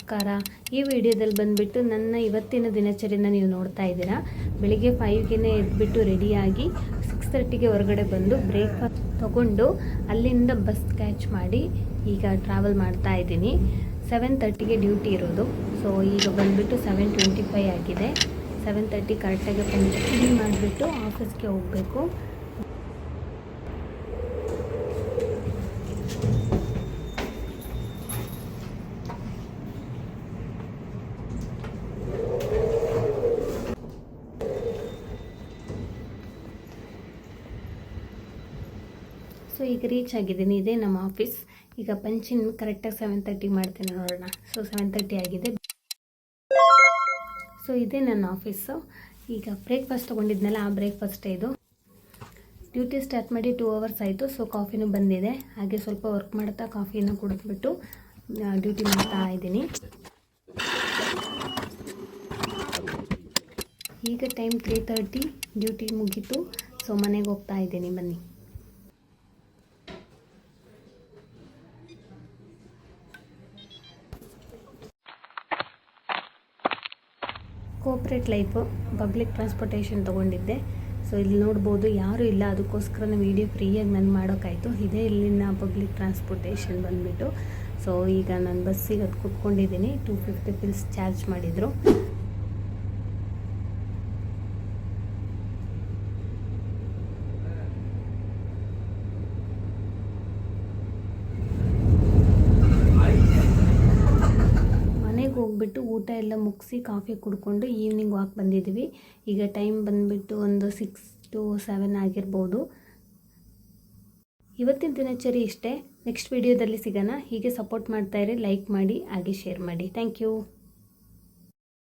ನಮಸ್ಕಾರ. ಈ ವಿಡಿಯೋದಲ್ಲಿ ಬಂದುಬಿಟ್ಟು ನನ್ನ ಇವತ್ತಿನ ದಿನಚರಿನ ನೀವು ನೋಡ್ತಾ ಇದ್ದೀರಾ. ಬೆಳಿಗ್ಗೆ 5ಗೆ ಎದ್ಬಿಟ್ಟು ರೆಡಿಯಾಗಿ 6:30ಗೆ ಹೊರಗಡೆ ಬಂದು ಬ್ರೇಕ್ಫಾಸ್ಟ್ ತೊಗೊಂಡು ಅಲ್ಲಿಂದ ಬಸ್ ಕ್ಯಾಚ್ ಮಾಡಿ ಈಗ ಟ್ರಾವೆಲ್ ಮಾಡ್ತಾ ಇದ್ದೀನಿ. 7:30ಗೆ ಡ್ಯೂಟಿ ಇರೋದು. ಸೊ ಈಗ ಬಂದುಬಿಟ್ಟು 7:25 ಆಗಿದೆ. 7:30 ಕರೆಕ್ಟಾಗಿ ಪಂಚ್ ಮಾಡಿಬಿಟ್ಟು ಆಫೀಸ್ಗೆ ಹೋಗಬೇಕು. ಸೊ ಈಗ ರೀಚ್ ಆಗಿದ್ದೀನಿ. ಇದೇ ನಮ್ಮ ಆಫೀಸ್. ಈಗ ಪಂಚಿನ್ ಕರೆಕ್ಟಾಗಿ 7:30 ಮಾಡ್ತೇನೆ, ನೋಡೋಣ. ಸೊ 7:30 ಆಗಿದೆ. ಸೊ ಇದೇ ನನ್ನ ಆಫೀಸು. ಈಗ ಬ್ರೇಕ್ಫಾಸ್ಟ್ ತೊಗೊಂಡಿದ್ನಲ್ಲ, ಆ ಬ್ರೇಕ್ಫಾಸ್ಟೇ ಇದು. ಡ್ಯೂಟಿ ಸ್ಟಾರ್ಟ್ ಮಾಡಿ 2 ಅವರ್ಸ್ ಆಯಿತು. ಸೊ ಕಾಫಿನೂ ಬಂದಿದೆ. ಹಾಗೆ ಸ್ವಲ್ಪ ವರ್ಕ್ ಮಾಡ್ತಾ ಕಾಫಿನ ಕುಡಿದ್ಬಿಟ್ಟು ಡ್ಯೂಟಿ ಮಾಡ್ತಾ ಇದ್ದೀನಿ. ಈಗ ಟೈಮ್ 3:30, ಡ್ಯೂಟಿ ಮುಗೀತು. ಸೊ ಮನೆಗೆ ಹೋಗ್ತಾ ಇದ್ದೀನಿ, ಬನ್ನಿ. ಕೋಆಪ್ರೇಟ್ ಲೈಫು ಪಬ್ಲಿಕ್ ಟ್ರಾನ್ಸ್ಪೋರ್ಟೇಷನ್ ತೊಗೊಂಡಿದ್ದೆ. ಸೊ ಇಲ್ಲಿ ನೋಡ್ಬೋದು, ಯಾರೂ ಇಲ್ಲ. ಅದಕ್ಕೋಸ್ಕರ ವೀಡಿಯೋ ಫ್ರೀಯಾಗಿ ನಾನು ಮಾಡೋಕ್ಕಾಯಿತು. ಇದೇ ಇಲ್ಲಿನ ಪಬ್ಲಿಕ್ ಟ್ರಾನ್ಸ್ಪೋರ್ಟೇಷನ್ ಬಂದುಬಿಟ್ಟು. ಸೊ ಈಗ ನಾನು ಬಸ್ಸಿಗೆ ಅದು ಕೂತ್ಕೊಂಡಿದ್ದೀನಿ. 250 ಪಿಲ್ಸ್ ಚಾರ್ಜ್ ಮಾಡಿದರು. ಹೋಗ್ಬಿಟ್ಟು ಊಟ ಎಲ್ಲ ಮುಗಿಸಿ ಕಾಫಿ ಕುಡ್ಕೊಂಡು ಈವ್ನಿಂಗ್ ವಾಕ್ ಬಂದಿದ್ದೀವಿ. ಈಗ ಟೈಮ್ ಬಂದುಬಿಟ್ಟು ಒಂದು 6 to 7 ಆಗಿರ್ಬೋದು. ಇವತ್ತಿನ ದಿನಚರಿ ಇಷ್ಟೇ. ನೆಕ್ಸ್ಟ್ ವಿಡಿಯೋದಲ್ಲಿ ಸಿಗೋಣ. ಹೀಗೆ ಸಪೋರ್ಟ್ ಮಾಡ್ತಾಯಿರಿ, ಲೈಕ್ ಮಾಡಿ, ಹಾಗೆ ಶೇರ್ ಮಾಡಿ. Thank you.